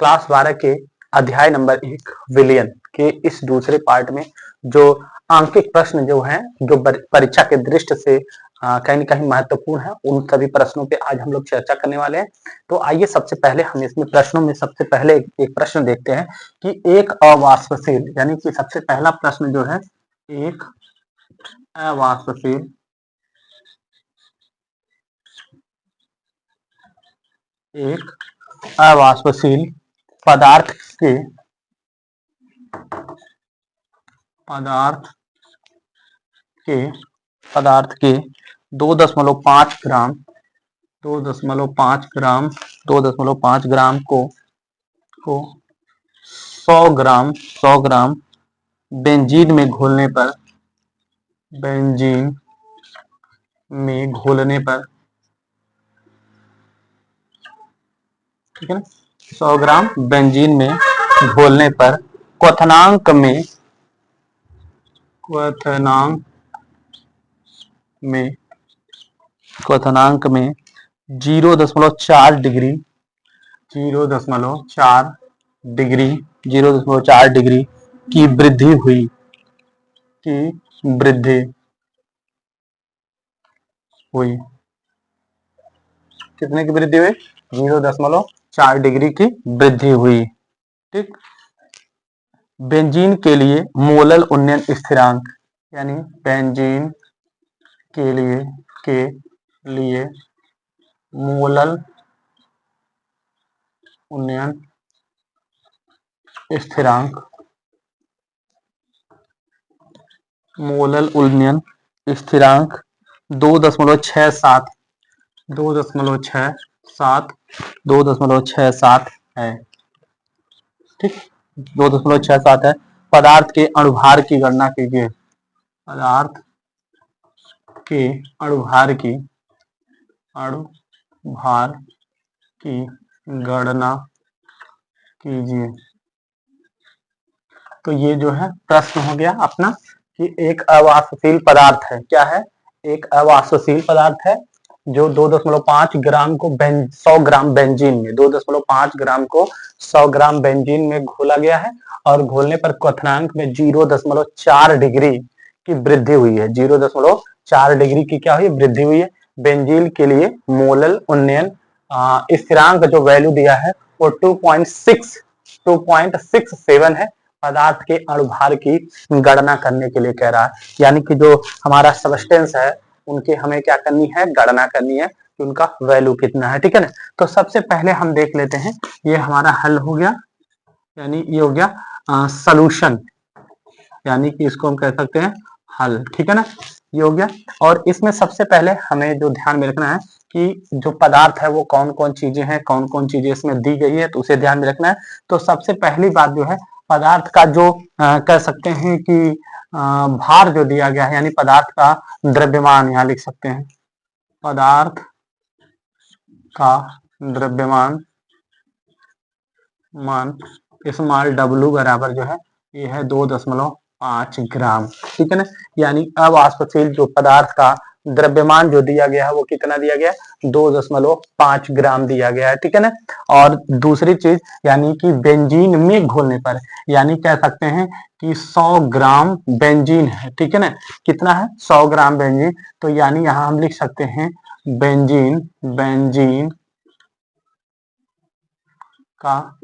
Class 12 के अध्याय number 1 विलयन के इस दूसरे पार्ट में जो आंकिक प्रश्न जो हैं जो परीक्षा के दृष्टि से कहीं न कहीं महत्वपूर्ण है, उन सभी प्रश्नों पे आज हम लोग चर्चा करने वाले हैं। तो आइए सबसे पहले हम इसमें प्रश्नों में सबसे पहले एक प्रश्न देखते हैं कि एक अवाष्पशील यानी कि सबसे पहला प्रश्न जो है एक अवाष्पशील पदार्थ के 2.5 ग्राम 2.5 ग्राम को 100 ग्राम बेंजीन में घोलने पर ठीक है ना, 100 ग्राम बेंजीन में घोलने पर क्वथनांक में 0.4 डिग्री की वृद्धि हुई कितने की वृद्धि हुई? 0.4 डिग्री की वृद्धि हुई। ठीक। बेंजीन के लिए मोलल उन्नयन स्थिरांक यानी बेंजीन के लिए मोलल उन्नयन स्थिरांक 2.67 है। ठीक, 2.67 है। पदार्थ के अणुभार की गणना कीजिए। तो ये जो है प्रश्न हो गया अपना कि एक अवाष्पशील पदार्थ है। क्या है? एक अवाष्पशील पदार्थ है जो 2.5 ग्राम को 100 ग्राम बेंजीन में 2.5 ग्राम को 100 ग्राम बेंजीन में घोला गया है और घोलने पर क्वथनांक में 0.4 डिग्री की वृद्धि हुई है। 0.4 डिग्री की क्या हुई? वृद्धि हुई है। बेंजीन के लिए मोलल उन्नयन स्थिरांक जो वैल्यू दिया है वो 2.67 है। पदार्थ के अणुभार की गणना करने के लिए कह रहा है, यानी कि जो हमारा सबस्टेंस है उनके हमें क्या करनी है? गणना करनी है कि उनका वैल्यू कितना है। ठीक है ना। तो सबसे पहले हम देख लेते हैं, ये हमारा हल हो गया, यानी ये हो गया सॉल्यूशन, यानी कि इसको हम कह सकते हैं हल। ठीक है ना, ये हो गया। और इसमें सबसे पहले हमें जो ध्यान में रखना है कि जो पदार्थ है वो कौन कौन चीजें हैं, कौन कौन चीजें इसमें दी गई है, तो उसे ध्यान में रखना है। तो सबसे पहली बात जो है पदार्थ का जो कह सकते हैं कि भार जो दिया गया है, यानी पदार्थ का द्रव्यमान, यहाँ लिख सकते हैं पदार्थ का द्रव्यमान स्मॉल w बराबर जो है ये है 2.5 ग्राम। ठीक है ना, यानी अवाष्पशील जो पदार्थ का द्रव्यमान जो दिया गया है वो कितना दिया गया? 2.5 ग्राम दिया गया है। ठीक है ना। और दूसरी चीज यानी कि बेंजीन में घोलने पर, यानी कह सकते हैं कि 100 ग्राम बेंजीन है। ठीक है ना, कितना है? 100 ग्राम बेंजीन। तो यानी यहाँ हम लिख सकते हैं बेंजीन का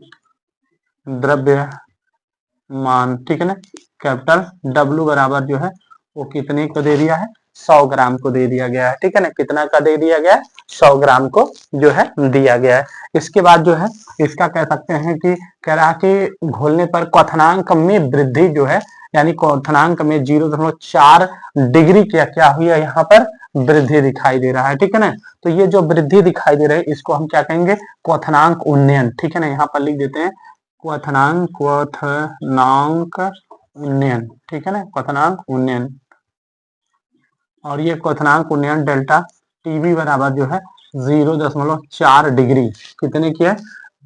द्रव्यमान। ठीक है ना, कैपिटल W बराबर जो है वो कितने को दे दिया है? 100 ग्राम को दे दिया गया है। ठीक है ना, कितना का दे दिया गया है? 100 ग्राम को जो है दिया गया है। इसके बाद जो है इसका कह सकते हैं कि कह रहा है कि घोलने पर क्वथनांक में वृद्धि जो है, यानी क्वथनांक में 0.4 डिग्री क्या हुई है? यहाँ पर वृद्धि दिखाई दे रहा है। ठीक है ना, तो ये जो वृद्धि दिखाई दे रही है इसको हम क्या कहेंगे? क्वथनांक उन्नयन। ठीक है ना, यहाँ पर लिख देते हैं क्वथनांक उन्नयन। ठीक है ना, क्वथनांक उन्नयन। और ये क्वथनांक उन्नयन डेल्टा टीवी बराबर जो है 0.4 डिग्री, कितने की है?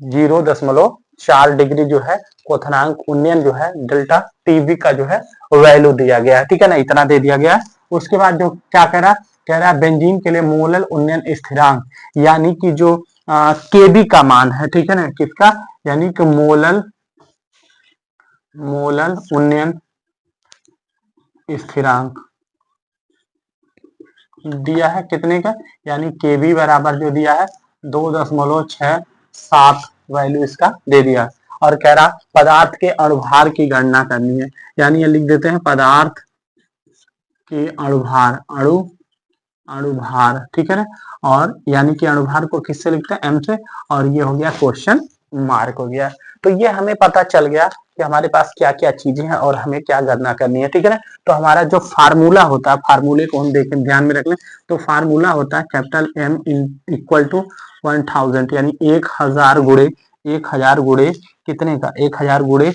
0.4 डिग्री जो है क्वथनांक उन्नयन जो है डेल्टा टीवी का जो है वैल्यू दिया गया है। ठीक है ना, इतना दे दिया गया है। उसके बाद जो क्या कह रहा है? कह रहा है बेंजीन के लिए मोलल उन्नयन स्थिरांक, यानी कि जो केबी का मान है, ठीक है ना, किसका, यानी कि मोलल उन्नयन स्थिरांक दिया है कितने का, यानी केबी बराबर जो दिया है 2.67 वैल्यू इसका दे दिया, और कह रहा पदार्थ के अणुभार की गणना करनी है, यानी ये लिख देते हैं पदार्थ के अणुभार, अणुभार, ठीक है ना, और यानी कि अणुभार को किससे लिखते हैं, एम से, और ये हो गया क्वेश्चन मार्क हो गया। तो ये हमें पता चल गया कि हमारे पास क्या क्या चीजें हैं और हमें क्या गणना करनी है, ठीक है ना। तो हमारा जो फार्मूला होता है, फार्मूले को हम देखें, ध्यान में रख लें, तो फार्मूला होता है कैपिटल एम इक्वल टू 1000, यानी 1000 गुणे कितने का, 1000 गुणे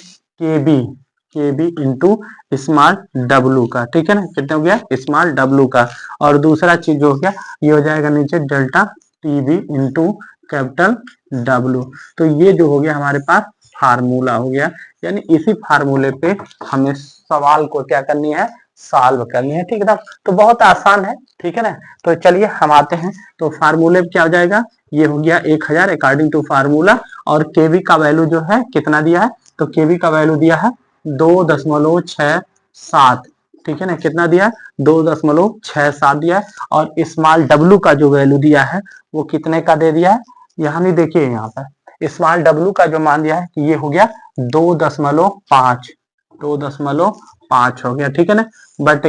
केबी इंटू स्मॉल डब्लू का, ठीक है ना, कितना हो गया स्मॉल डब्लू का, और दूसरा चीज जो हो गया ये हो जाएगा नीचे delta TB into capital W. तो ये जो हो गया हमारे पास फार्मूला हो गया, यानी इसी फार्मूले पे हमें सवाल को क्या करनी है, सॉल्व करनी है, ठीक है ना। तो बहुत आसान है, ठीक है ना। तो चलिए हम आते हैं, तो फार्मूले पे क्या हो जाएगा, ये हो गया 1000 अकॉर्डिंग टू फार्मूला, और केवी का वैल्यू जो है कितना दिया है, तो केवी का वैल्यू दिया है 2.67, ठीक है ना, कितना दिया है 2.67 दिया है, और स्मॉल डब्लू का जो वैल्यू दिया है वो कितने का दे दिया है, यहाँ नहीं देखिए, यहाँ पर स्मॉल डब्लू का जो मान दिया है कि ये हो गया 2.5 हो गया, ठीक है ना, बट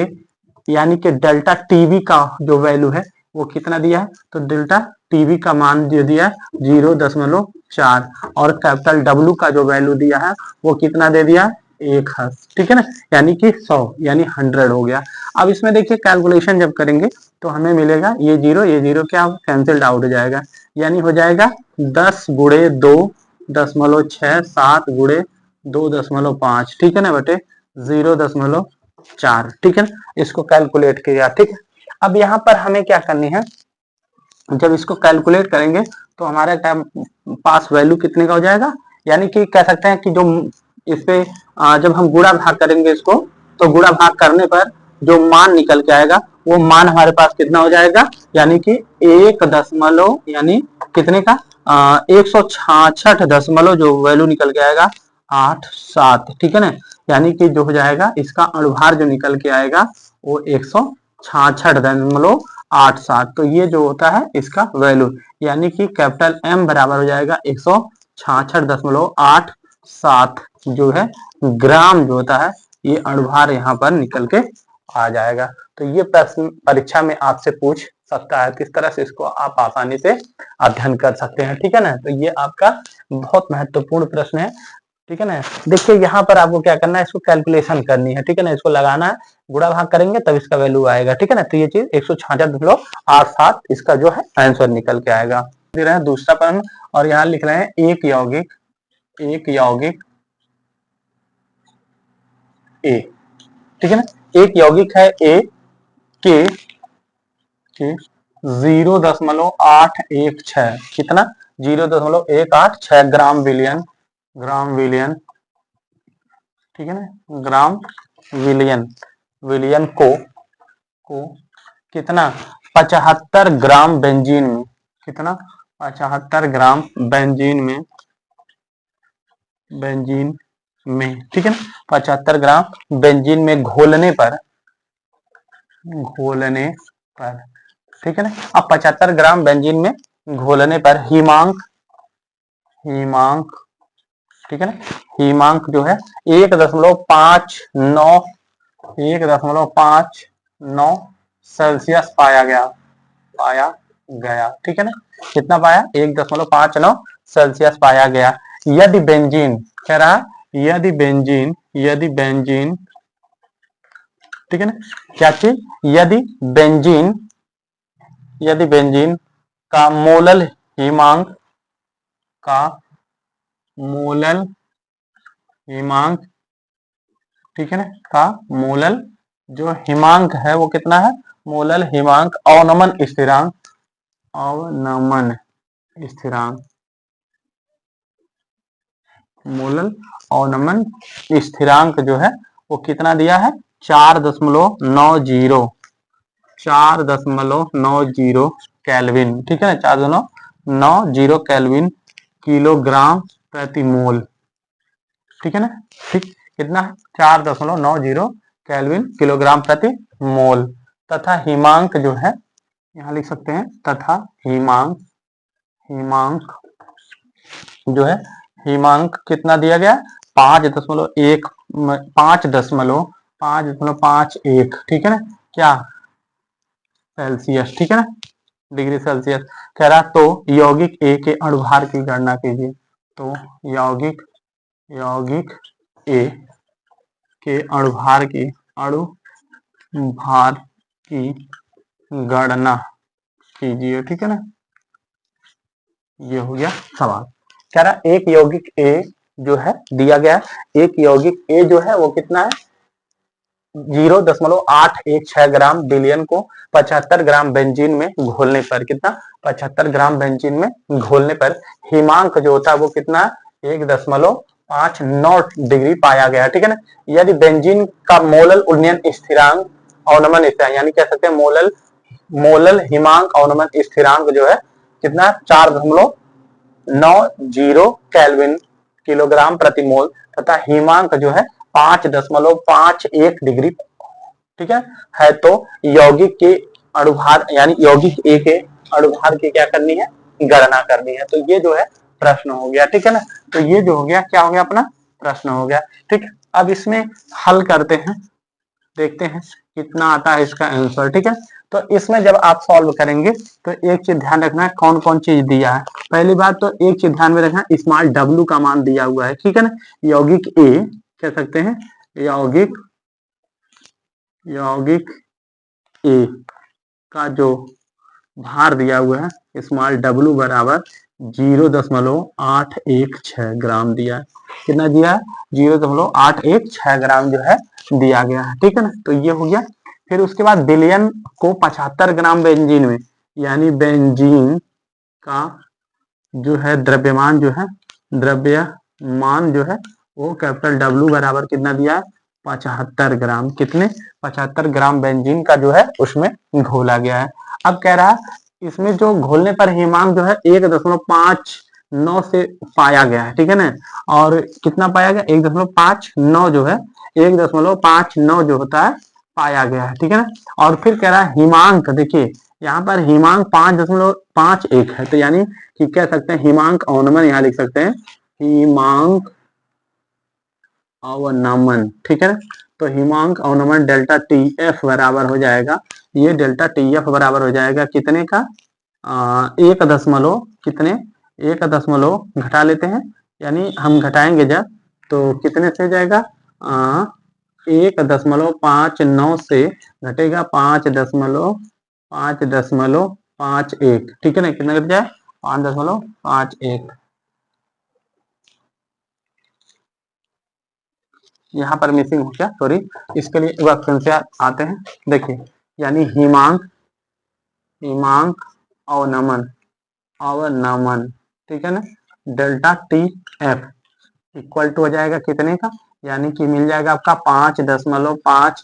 यानी कि डेल्टा टीवी का जो वैल्यू है वो कितना दिया है, तो डेल्टा टीवी का मान जो दिया है 0.4, और कैपिटल डब्लू का जो वैल्यू दिया है वो कितना दे दिया है 1, ठीक है ना, यानी कि 100, यानी 100 हो गया। अब इसमें देखिए कैलकुलेशन जब करेंगे तो हमें मिलेगा ये जीरो क्या कैंसिल्ड आउट हो जाएगा, यानी हो जाएगा 10 गुणे 2.67 गुणे 2.5, ठीक है ना, बटे 0.4, ठीक है ना, इसको कैलकुलेट किया, ठीक है। अब यहाँ पर हमें क्या करनी है, जब इसको कैलकुलेट करेंगे तो हमारे पास वैल्यू कितने का हो जाएगा, यानी कि कह सकते हैं कि जो इस पे जब हम गुणा भाग करेंगे इसको, तो गुणा भाग करने पर जो मान निकल के आएगा वो मान हमारे पास कितना हो जाएगा, यानी कि 1 यानी कितने का 166 जो वैल्यू निकल के आएगा 87, ठीक है ना, यानी कि जो हो जाएगा इसका अणुभार जो निकल के आएगा वो 166.87, तो ये जो होता है इसका वैल्यू, यानी कि कैपिटल एम बराबर हो जाएगा 166.87 जो है ग्राम जो होता है, ये अणुभार यहाँ पर निकल के आ जाएगा। तो ये प्रश्न परीक्षा में आपसे पूछ सकता है, किस तरह से इसको आप आसानी से अध्ययन कर सकते हैं, ठीक है ना। तो ये आपका बहुत महत्वपूर्ण प्रश्न है, ठीक है ना। देखिए यहाँ पर आपको क्या करना है, इसको कैलकुलेशन करनी है, ठीक है ना, इसको लगाना है, गुणा भाग करेंगे तब इसका वैल्यू आएगा, ठीक है ना। तो ये चीज 166.87 इसका जो है आंसर निकल के आएगा। दे रहे हैं दूसरा प्रश्न, और यहाँ लिख रहे हैं एक यौगिक ए, ठीक है ना, एक यौगिक है ए के 0.816, कितना 0.186 ग्राम विलियन, ठीक है ना, ग्राम विलियन को कितना 75 ग्राम बेंजीन में, कितना 75 ग्राम बेंजीन में, ठीक है ना, 75 ग्राम बेंजीन में घोलने पर, ठीक है ना। अब 75 ग्राम बेंजीन में घोलने पर हिमांक, ठीक है ना, हिमांक जो है 1.59 सेल्सियस पाया गया, ठीक है ना, कितना पाया 1.59 सेल्सियस पाया गया। यदि बेंजीन कह रहा, यदि बेंजीन, ठीक है ना, क्या चीज, यदि बेंजीन का मोलल हिमांक, ठीक है ना, का मोलल जो हिमांक है वो कितना है, मोलल हिमांक अवनमन स्थिरांक जो है वो कितना दिया है 4.90 कैल्विन, ठीक है ना, 4.90 90 केल्विन किलोग्राम प्रति मोल, ठीक है ना। ठीक, कितना है 4.90 केल्विन किलोग्राम प्रति मोल। तथा हिमांक जो है यहाँ लिख सकते हैं, तथा हिमांक जो है, हिमांक कितना दिया गया 5.1 5.51, ठीक है ना, क्या सेल्सियस, ठीक है ना, डिग्री सेल्सियस। कह रहा तो यौगिक ए के अणुभार की गणना कीजिए। तो यौगिक ए के अणुभार की गणना कीजिए, ठीक है ना। ये हो गया सवाल। कह रहा एक यौगिक ए जो है दिया गया, एक यौगिक ए जो है वो कितना है 0.816 ग्राम बिलियन को 75 ग्राम बेंजीन में घोलने पर, कितना 75 ग्राम बेंजीन में घोलने पर हिमांक जो होता है वो कितना 1.59 डिग्री पाया गया, ठीक है ना। यदि बेंजीन का मोलल उन्नयन स्थिरांक अवनमन स्थिरांक, यानी कह सकते हैं मोलल हिमांक अवनमन स्थिरांक जो है कितना 4.90 केल्विन किलोग्राम प्रति मोल, तथा हिमांक जो है 5.51 डिग्री, ठीक है। तो यौगिक के अणुभार यानी यौगिक ए के अणुभार की क्या करनी है, गणना करनी है। तो ये जो है प्रश्न हो गया, ठीक है ना। तो ये जो हो गया क्या हो गया अपना प्रश्न हो गया, ठीक। अब इसमें हल करते हैं, देखते हैं कितना आता है इसका आंसर, ठीक है। तो इसमें जब आप सॉल्व करेंगे तो एक चीज ध्यान रखना है, कौन कौन चीज दिया है। पहली बात तो एक चीज ध्यान में रखना, स्मॉल डब्ल्यू का मान दिया हुआ है, ठीक है ना। यौगिक ए कह सकते हैं, यौगिक ए का जो भार दिया हुआ है स्मॉल डब्ल्यू बराबर 0.816 ग्राम दिया है। कितना दिया है 0.816 ग्राम जो है दिया गया है, ठीक है ना। तो ये हो गया। फिर उसके बाद बिलियन को 75 ग्राम बेंजीन में, यानी बेंजीन का जो है द्रव्यमान जो है वो कैपिटल डब्ल्यू बराबर कितना दिया है 75 ग्राम, कितने 75 ग्राम बेंजीन का जो है उसमें घोला गया है। अब कह रहा है इसमें जो घोलने पर हिमांक जो है 1.59 से पाया गया है, ठीक है ना। और कितना पाया गया 1.59 जो है 1.59 जो होता है पाया गया है, ठीक है ना। और फिर कह रहा है हिमांक, देखिए यहाँ पर हिमांक 5.51 है, तो यानी कि कह सकते हैं हिमांक अवनमन, यहाँ लिख सकते हैं हिमांक अवनमन, ठीक है ना। तो हिमांक अवनमन डेल्टा टी एफ बराबर हो जाएगा, ये डेल्टा टी एफ बराबर हो जाएगा कितने का 1 घटा लेते हैं, यानी हम घटाएंगे जब तो कितने से जाएगा 1.59 से घटेगा 5.51, ठीक है ना। कितना घट जाए 5.51। यहाँ पर मिसिंग हो गया, सॉरी। इसके लिए क्वेश्चन से आते हैं, देखिए यानी हिमांक अवनमन, ठीक है ना, delta T F equal to हो जाएगा कितने का, यानी कि मिल जाएगा आपका 5.51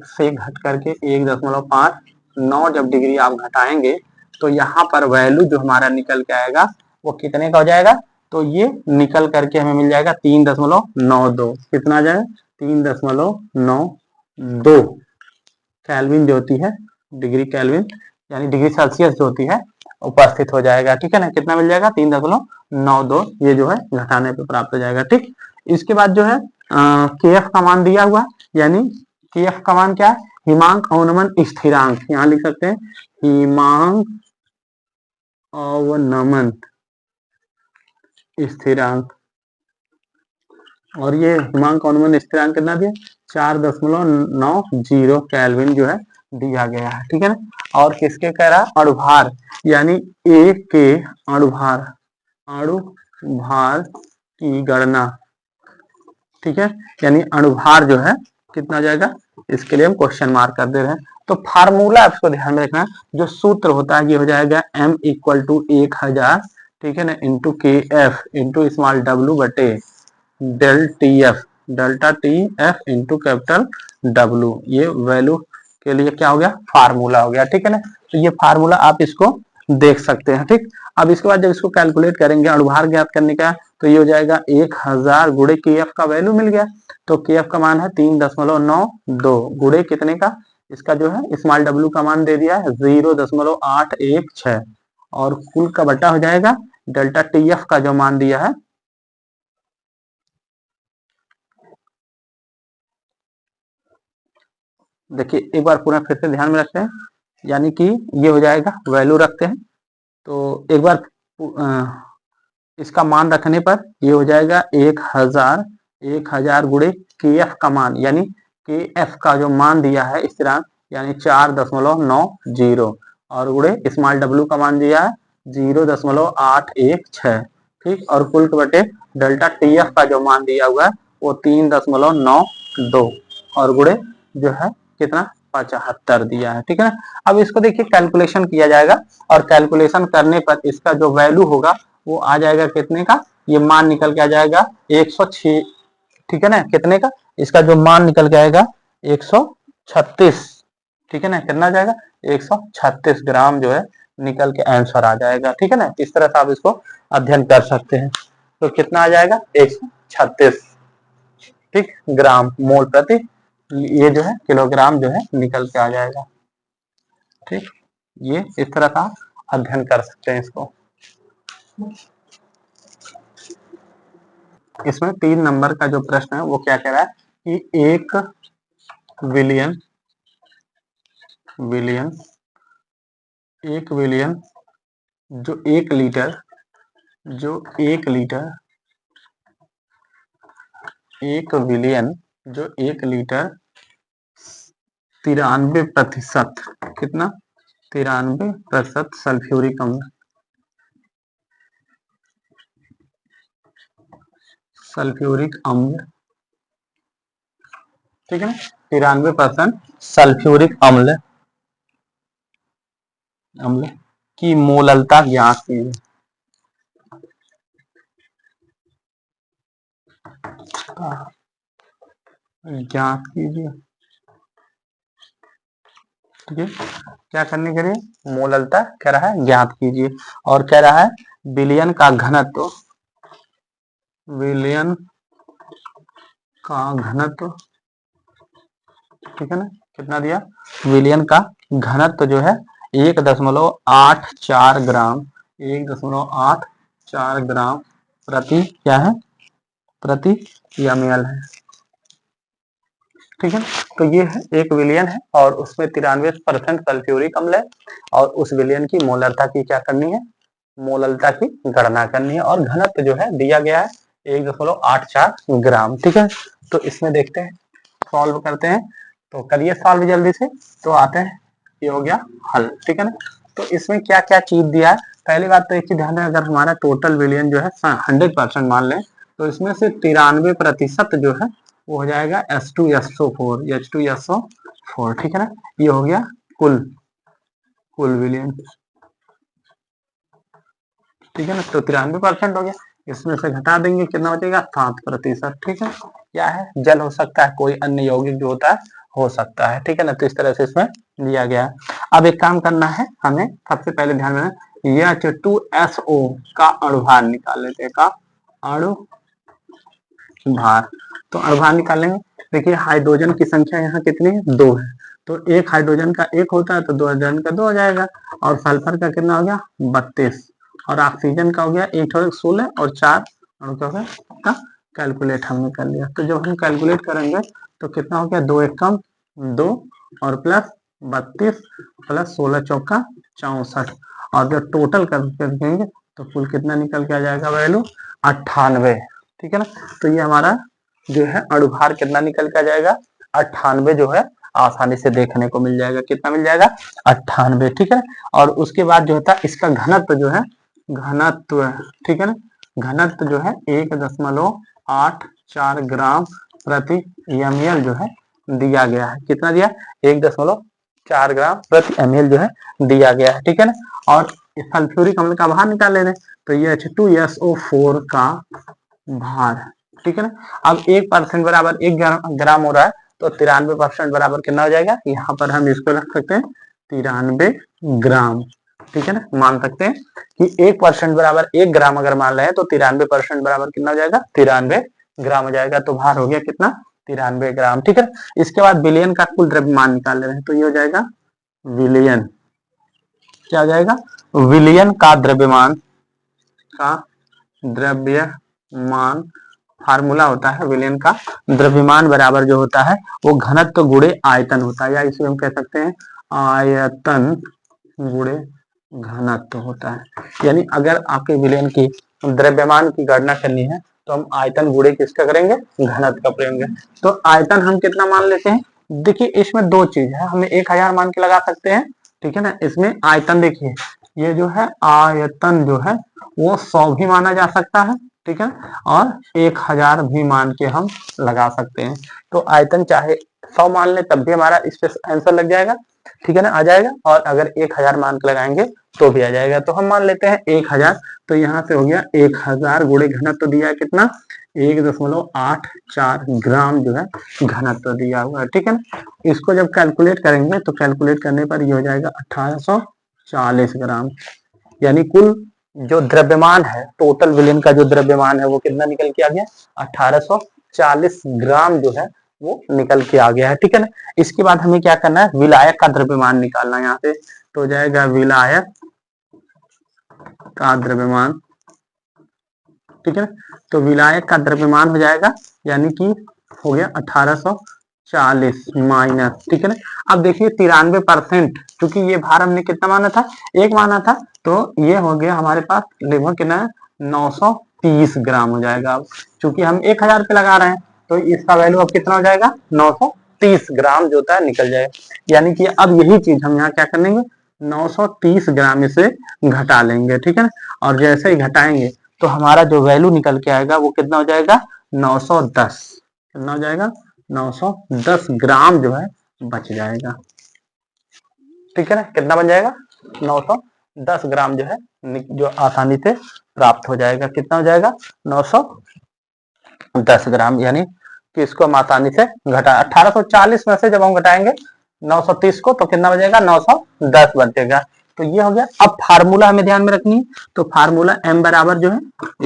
से घट करके 1.59 जब डिग्री आप घटाएंगे तो यहाँ पर वैल्यू जो हमारा निकल के आएगा वो कितने का हो जाएगा, तो ये निकल करके हमें मिल जाएगा 3.92, कितना आ जाएगा 3.92 केल्विन जो होती है, डिग्री केल्विन यानी डिग्री सेल्सियस जो होती है उपस्थित हो जाएगा, ठीक है ना। कितना मिल जाएगा 3.92, ये जो है घटाने पे प्राप्त हो जाएगा, ठीक। इसके बाद जो है के एफ का मान दिया हुआ, यानी के एफ का मान क्या है हिमांक अवनमन स्थिरांक, यहाँ लिख सकते हैं हिमांक अवनमन स्थिरांक, और ये हिमांक अवनमन स्थिरांक कितना दिया 4.90 केल्विन जो है दिया गया है, ठीक है ना। और किसके कह रहा अणुभार, यानी ए के अणुभार की गणना, ठीक है, यानी अणुभार जो है कितना जाएगा, इसके लिए हम क्वेश्चन मार्क कर दे रहे हैं। तो फार्मूला आपको ध्यान में रखना, जो सूत्र होता है ये हो जाएगा m इक्वल टू 1000, ठीक है ना, इंटू के एफ इंटू स्मॉल डब्ल्यू बटे delta T F into capital W, ये वैल्यू के लिए क्या हो गया फार्मूला हो गया, ठीक है ना। तो ये फार्मूला आप इसको देख सकते हैं। ठीक, अब इसके बाद जब इसको कैलकुलेट करेंगे अणुभार ज्ञात करने का, तो ये हो जाएगा 1000 गुणे के एफ का वैल्यू मिल गया। तो के एफ का मान है 3.92 गुणे कितने का, इसका जो है स्मॉल डब्ल्यू का मान दे दिया है 0.816 और कुल का बटा हो जाएगा डेल्टा टी एफ का जो मान दिया है, देखिए एक बार पूरा फिर से ध्यान में रखते हैं, यानी कि ये हो जाएगा वैल्यू रखते हैं तो एक बार इसका मान रखने पर ये हो जाएगा 1000 गुणे के एफ का मान, यानी के एफ का जो मान दिया है स्थिरांक यानी 4.90 और गुणे स्मॉल डब्ल्यू का मान दिया है 0.816। ठीक, और कुल के बटे डेल्टा टी एफ का जो मान दिया हुआ है वो 3.92 और गुणे जो है कितना 75 दिया है। ठीक है ना, अब इसको देखिए कैलकुलेशन किया जाएगा और कैलकुलेशन करने पर इसका जो वैल्यू होगा वो आ जाएगा कितने का, ये मान निकल के आ जाएगा 106। ठीक है ना, कितने का, इसका जो मान निकल के आएगा 136। ठीक है ना, कितना जाएगा 136 ग्राम जो है निकल के आंसर आ जाएगा। ठीक है ना, इस तरह से आप इसको अध्ययन कर सकते हैं। तो कितना आ जाएगा 136 ठीक ग्राम मोल प्रति, ये जो है किलोग्राम जो है निकल के आ जाएगा। ठीक, ये इस तरह का अध्ययन कर सकते हैं इसको। इसमें 3 नंबर का जो प्रश्न है वो क्या कह रहा है कि 1 बिलियन 1 बिलियन जो 1 लीटर 1 बिलियन जो 1 लीटर 93% कितना 93% सल्फ्यूरिक अम्ल ठीक है ना, 93% सल्फ्यूरिक अम्ल की मोललता ज्ञात कीजिए। ठीक है, क्या करने के लिए मोललता कह रहा है ज्ञात कीजिए और कह रहा है विलयन का घनत्व ठीक है ना, कितना दिया विलयन का घनत्व जो है 1.84 ग्राम 1.84 ग्राम प्रति क्या है प्रति ml है। ठीक है, तो ये है 1 विलियन है और उसमें 93% सल्फ्यूरिक अम्ल है और उस विलियन की मोलरता की क्या करनी है, मोललता की गणना करनी है और घनत्व जो है दिया गया है 1.84 ग्राम। ठीक है, तो इसमें देखते हैं सॉल्व करते हैं, तो करिए सॉल्व जल्दी से। तो आते हैं, ये हो गया हल। ठीक है ना, तो इसमें क्या क्या चीज दिया है, पहली बात तो एक चीज ध्यान है, अगर हमारा टोटल विलियन जो है 100% मान लें तो इसमें से 93% जो है वो हो जाएगा H2SO4। ठीक है ना, ये हो गया कुल विलियन। ठीक है ना, तो 93% हो गया, इसमें से घटा देंगे कितना बचेगा 7%। ठीक है, क्या है जल हो सकता है, कोई अन्य यौगिक जो होता है हो सकता है। ठीक है ना, तो इस तरह से इसमें दिया गया है। अब एक काम करना है हमें, सबसे पहले ध्यान में H2SO का अणुभार निकाल लेते हैं, का अणुभार। तो अणुभार निकालेंगे, देखिए हाइड्रोजन की संख्या यहाँ कितनी है 2 है, तो एक हाइड्रोजन का 1 होता है तो 2 हाइड्रोजन का 2 हो जाएगा और सल्फर का कितना हो गया 32 और ऑक्सीजन का हो गया 16 और 4 अणु का हो गया का कैलकुलेट हमने कर लिया। तो जब हम कैलकुलेट करेंगे तो कितना हो गया 2 1 कम 2 और प्लस 32 प्लस 16 चौका 64 और जब टोटल कर देंगे तो कुल कितना निकल के आ जाएगा वैल्यू 98। ठीक है ना, तो ये हमारा जो है अणुभार कितना निकल के आ जाएगा 98 जो है आसानी से देखने को मिल जाएगा, कितना मिल जाएगा 98। ठीक है, और उसके बाद जो होता है इसका घनत्व जो है ठीक है ना, घनत्व जो है 1.84 ग्राम प्रति ml जो है दिया गया है। कितना दिया 1.4 ग्राम प्रति ml जो है दिया गया है। ठीक है ना, और सल्फ्यूरिक अम्ल का भार निकाल लेना, तो ये H2SO4 का भार। ठीक है ना, अब 1% बराबर 1 ग्राम हो रहा है तो 93% बराबर कितना हो जाएगा, यहाँ पर हम इसको रख सकते हैं 93 ग्राम। ठीक है ना, मान सकते हैं कि 1% बराबर 1 ग्राम अगर मान रहे हैं तो 93% बराबर कितना हो जाएगा, 93 ग्राम हो जाएगा। तो भार हो गया कितना, 93 ग्राम। ठीक है, इसके बाद विलयन का कुल द्रव्यमान निकाल ले रहे हैं, तो ये हो जाएगा विलयन, क्या हो जाएगा, विलयन का द्रव्यमान, का द्रव्यमान फार्मूला होता है विलयन का द्रव्यमान बराबर जो होता है वो घनत्व गुणे आयतन होता है, या इसे हम कह सकते हैं आयतन गुणे घनत्व होता है। यानी अगर आपके विलयन की द्रव्यमान की गणना करनी है तो हम आयतन गुणे किसका करेंगे, घनत्व का प्रयोग करेंगे। तो आयतन हम कितना मान लेते हैं, देखिए इसमें दो चीज है, हमें 1000 मान के लगा सकते हैं। ठीक है ना, इसमें आयतन देखिए ये जो है आयतन जो है वो 100 भी माना जा सकता है। ठीक है, और 1000 भी मान के हम लगा सकते हैं। तो आयतन चाहे 100 मान ले तब भी हमारा इस पे आंसर लग जाएगा। ठीक है ना, आ जाएगा। और अगर 1000 मान के लगाएंगे तो भी आ जाएगा। तो हम मान लेते हैं 1000, तो यहाँ से हो गया 1000 गुणे घनत्व दिया है कितना, 1.84 ग्राम जो है घनत्व दिया हुआ है। ठीक है ना, इसको जब कैलकुलेट करेंगे तो कैलकुलेट करने पर ये हो जाएगा 1840 ग्राम। यानी कुल जो द्रव्यमान है, टोटल विलयन का जो द्रव्यमान है वो कितना निकल के आ गया, 1840 ग्राम जो है वो निकल के आ गया है। ठीक है ना, इसके बाद हमें क्या करना है, विलायक का द्रव्यमान निकालना है यहाँ पे। तो हो जाएगा विलायक का द्रव्यमान। ठीक है, तो विलायक का द्रव्यमान हो जाएगा, यानी कि हो गया 1840 माइनस। ठीक है ना, अब देखिए 93%, क्योंकि ये भार हमने कितना माना था, 1 माना था, तो ये हो गया हमारे पास लगभग कितना है, 930 ग्राम हो जाएगा। अब चूंकि हम 1000 पे लगा रहे हैं तो इसका वैल्यू अब कितना हो जाएगा, 930 ग्राम जो होता है निकल जाएगा। यानी कि अब यही चीज हम यहाँ क्या कर लेंगे, 930 ग्राम इसे घटा लेंगे। ठीक है ना, और जैसे ही घटाएंगे तो हमारा जो वैल्यू निकल के आएगा वो कितना हो जाएगा, 910। कितना हो जाएगा, 910 ग्राम जो है बच जाएगा। ठीक है ना, कितना बन जाएगा, 910 ग्राम जो है जो आसानी से प्राप्त हो जाएगा। कितना हो जाएगा, 910 ग्राम, यानी कि इसको हम आसानी से घटा 1840 में से जब हम घटाएंगे 930 को तो कितना बचेगा, 910 बचेगा। तो ये हो गया। अब फार्मूला हमें ध्यान में रखनी है, तो फार्मूला m बराबर जो है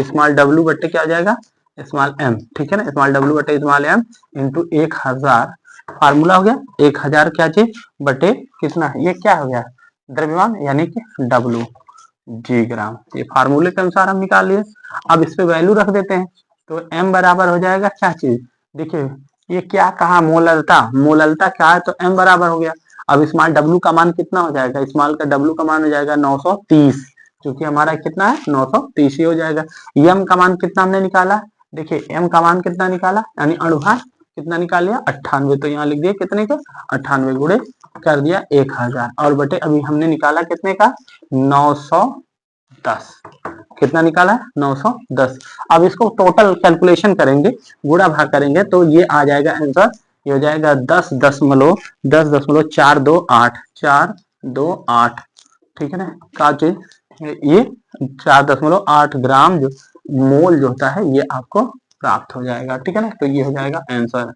स्मॉल w बट्टे क्या हो जाएगा, स्मॉल m। ठीक है ना, स्मॉल w बट्टे स्मॉल m इंटू 1000, फार्मूला हो गया 1000 क्या चीज बटे कितना, ये क्या हो गया, द्रव्यमान, यानी कि w जी ग्राम। ये फार्मूले के अनुसार हम निकाल लिए। अब इस पे वैल्यू रख देते हैं, तो m बराबर हो जाएगा क्या चीज, देखिए ये क्या कहा, मोललता, मोललता क्या है, तो m बराबर हो गया। अब स्मॉल w का मान कितना हो जाएगा, स्मॉल का w का मान हो जाएगा 930, क्योंकि हमारा कितना है 930 ही हो जाएगा। m का मान कितना हमने निकाला, देखिए m का मान कितना निकाला, यानी अणुभार कितना निकाल लिया, 98। तो यहाँ लिख दिया कितने का, 98 गुणे कर दिया 1000, और बटे अभी हमने निकाला कितने का, 910। कितना निकाला है, 910। अब इसको टोटल कैलकुलेशन करेंगे, गुणा भाग करेंगे, तो ये आ जाएगा आंसर, ये हो जाएगा 10.428 428। ठीक है ना, का चीज ये 4.8 ग्राम जो मोल जो होता है ये आपको प्राप्त हो जाएगा। ठीक है ना, तो ये हो जाएगा आंसर।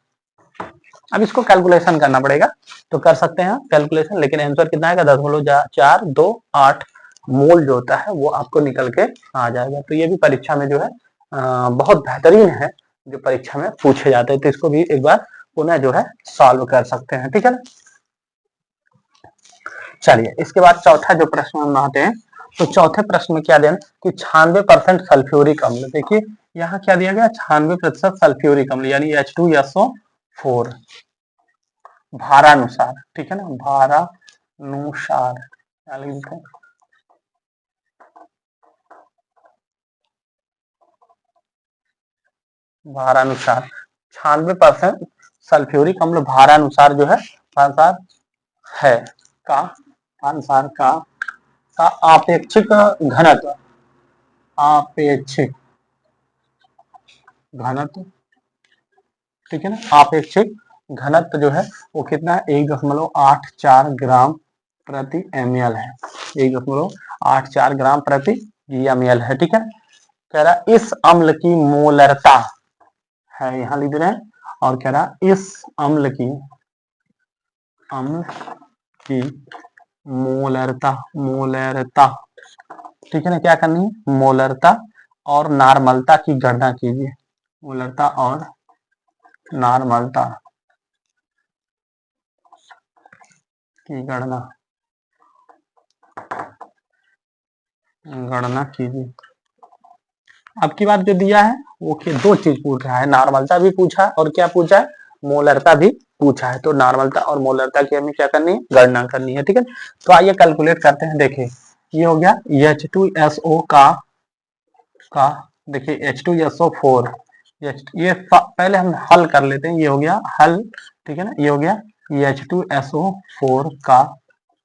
अब इसको कैलकुलेशन करना पड़ेगा, तो कर सकते हैं कैलकुलेशन, लेकिन आंसर कितना आएगा, 10.428 मोल जो होता है वो आपको निकल के आ जाएगा। तो ये भी परीक्षा में जो है बहुत बेहतरीन है, जो परीक्षा में पूछे जाते हैं, तो इसको भी एक बार पुनः जो है सॉल्व कर सकते हैं। ठीक है ना, चलिए इसके बाद चौथा जो प्रश्न हम आते हैं, तो चौथे प्रश्न में क्या देना कि 96% सल्फ्यूरिक अम्ल, देखिए यहाँ क्या दिया गया, 96% सल्फ्यूरिक अम्ल यानी H2SO4 भारानुसार। ठीक है ना, भारानुसार क्या लिखते हैं, भारानुसार 96% सल्फ्यूरिक अम्ल भारानुसार जो है, भारानुसार है का, अनुसार का आपेक्षिक घनत्व, आपेक्षिक घनत्व। ठीक है ना, आपेक्षिक घनत्व जो है वो कितना है, 1.84 ग्राम प्रति ml है, 1.84 ग्राम प्रति ml है। ठीक है, कह रहा इस अम्ल की मोलरता है, यहाँ लिख रहे हैं, और कह रहा इस अम्ल की मोलरता, मोलरता, ठीक है ना, क्या करनी है, मोलरता और नॉर्मलता की गणना कीजिए, मोलरता और नॉर्मलता की गणना गणना कीजिए। अब की बार जो दिया है वो दो चीज पूछ रहा है, नॉर्मलता भी पूछा है और क्या पूछा है, मोलरता भी पूछा है। तो नॉर्मलता और मोलरता की हमें क्या करनी है, गणना करनी है, ठीक है। तो आइए कैलकुलेट करते हैं। देखिए ये हो गया H2SO का देखिए H2SO4, ये पहले हम हल कर लेते हैं, ये हो गया हल, ठीक है ना। ये हो गया H2SO4 का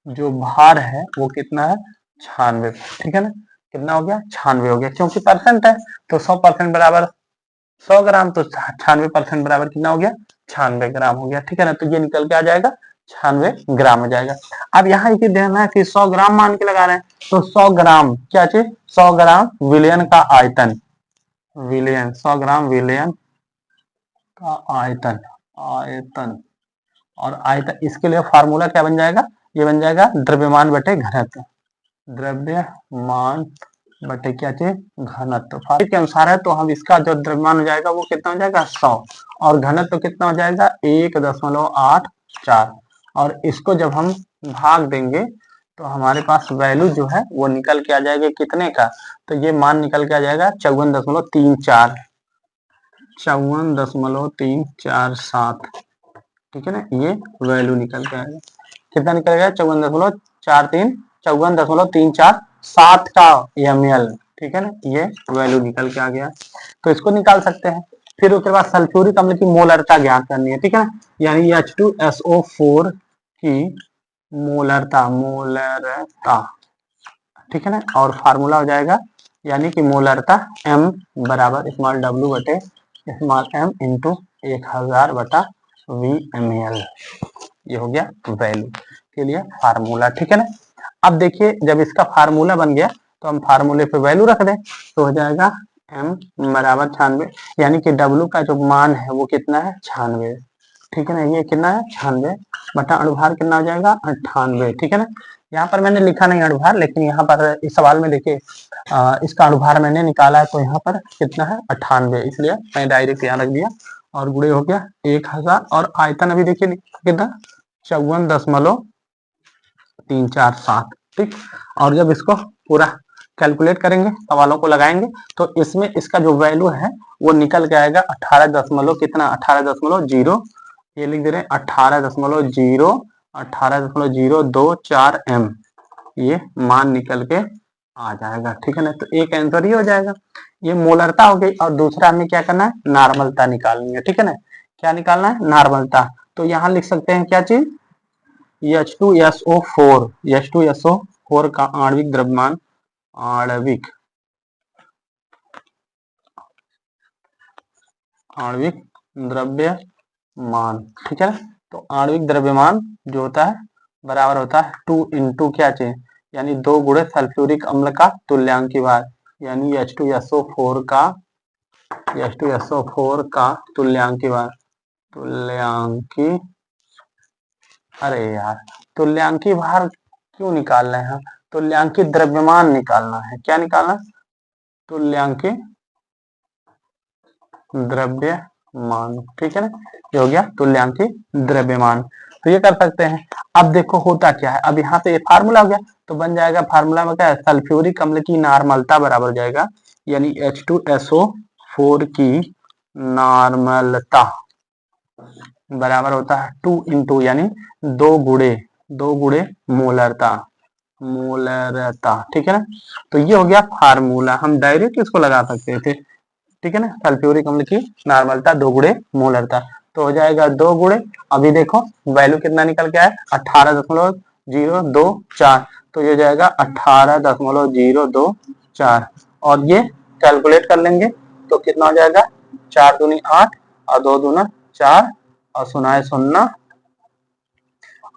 जो भार है वो कितना है, 96, ठीक है ना। कितना हो गया, 96 हो गया, क्योंकि परसेंट है तो 100% बराबर 100 ग्राम, तो 96% बराबर कितना हो गया, 96 ग्राम हो गया, ठीक है ना। तो ये निकल के आ जाएगा 96 ग्राम हो जाएगा। अब यहाँ ये देना है कि 100 ग्राम मान के लगा रहे हैं, तो 100 ग्राम क्या चीज, 100 ग्राम विलयन का आयतन, विलयन 100 ग्राम विलयन का आयतन, आयतन और आयतन, इसके लिए फार्मूला क्या बन जाएगा, ये बन जाएगा द्रव्यमान बटे घनत्व, द्रव्यमान बटे क्या चीज, घनत्व। फार्मूले के अनुसार है तो हम इसका जो द्रव्यमान हो जाएगा वो कितना हो जाएगा 100 और घनत्व कितना हो जाएगा 1.84, और इसको जब हम भाग देंगे तो हमारे पास वैल्यू जो है वो निकल के आ जाएगा कितने का, तो ये मान निकल के आ जाएगा 54.34, 54.347, ठीक है ना। ये वैल्यू निकल के आएगा, कितना निकल गया 54.4347 का ml, ठीक है ना, ये वैल्यू निकल के आ गया। तो इसको निकाल सकते हैं। फिर उसके बाद सल्फ्यूरिक अम्ल की मोलरता ज्ञात करनी है, ठीक है ना, यानी H2SO4 की मोलरता, मोलरता, ठीक है ना, और फार्मूला हो जाएगा यानी कि मोलरता M बराबर स्मॉल w बटे स्मॉल m इंटू 1000 बटा VmL, ये हो गया वैल्यू के लिए फार्मूला, ठीक है ना। अब देखिए जब इसका फार्मूला बन गया तो हम फार्मूले पे वैल्यू रख दें, तो हो जाएगा m बराबर 96, यानी कि w का जो मान है वो कितना है 96, ठीक है ना। ये कितना है 96 बटा अणुभार कितना हो जाएगा 98, ठीक है ना। यहाँ पर मैंने लिखा नहीं अणुभार, लेकिन यहाँ पर इस सवाल में देखिए इसका अणुभार मैंने निकाला है, तो यहाँ पर कितना है 98, इसलिए मैं डायरेक्ट यहाँ रख दिया और गुणे हो गया 1000, और आयतन अभी देखिए कितना 54.347, ठीक। और जब इसको पूरा कैलकुलेट करेंगे, सवालों को लगाएंगे, तो इसमें इसका जो वैल्यू है वो निकल के आएगा 18 दशमलव कितना 18.0, ये लिख दे रहे हैं 18.024 m, ये मान निकल के आ जाएगा, ठीक है ना। तो एक आंसर ही हो जाएगा, ये मोलरता हो गई। और दूसरा हमें क्या करना है, नॉर्मलता निकालनी है, ठीक है ना। क्या निकालना है, नॉर्मलता। तो यहाँ लिख सकते हैं क्या चीज, H2SO4, H2SO4 का आणविक द्रव्यमान, आणविक आणविक द्रव्यमान, ठीक है ना। तो आणविक द्रव्यमान जो होता है बराबर होता है 2 इंटू क्या चाहिए, यानी 2 गुणे सल्फ्यूरिक अम्ल का तुल्यांकी भार, यानी H2SO4 का तुल्यांकी भार, तुल्यांकी, अरे यार तुल्यांकी भार क्यों निकाल रहे हैं, तुल्यांकी द्रव्यमान निकालना है, क्या निकालना, तुल्यांकी द्रव्यमान, ठीक है ना। ये हो गया तुल्यांकी द्रव्यमान। तो ये कर सकते हैं। अब देखो होता क्या है, अब यहाँ पे ये फार्मूला हो गया, तो बन जाएगा फार्मूला में क्या है, सल्फ्यूरिक अम्ल की नॉर्मलता बराबर जाएगा, यानी H2SO4 की नॉर्मलता बराबर होता है 2 इंटू, यानी 2 गुणे मोलरता, मोलरता, ठीक है ना। तो ये हो गया फार्मूला, हम डायरेक्ट इसको लगा सकते थे, ठीक है ना। सल्फ्यूरिक अम्ल की नॉर्मलता 2 गुणे मोलरता, तो हो जाएगा 2 गुणे, अभी देखो वैल्यू कितना निकल के आया 18.024, तो ये हो जाएगा 18.024, और ये कैलकुलेट कर लेंगे तो कितना हो जाएगा 4 दूनी 8 और 2 दूना 4 और सुनाए सुनना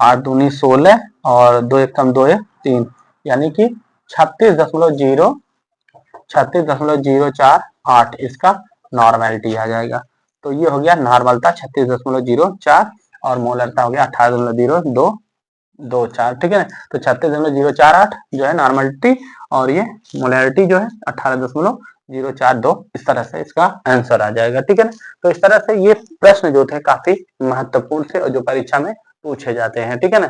8 दूनी 16 और 2 एक कम 2 एक 3, यानी कि 36.048 इसका नॉर्मेलिटी आ जाएगा। तो ये हो गया नॉर्मलता 36.048 और मोलरता हो गया 18.024, 3624, ठीक है ना। तो 36.048 जो है नॉर्मलिटी, और ये मोलैरिटी जो है 18.042, इस तरह से इसका आंसर आ जाएगा, ठीक है ना। तो इस तरह से ये प्रश्न जो थे काफी महत्वपूर्ण थे और जो परीक्षा में पूछे जाते हैं, ठीक है ना।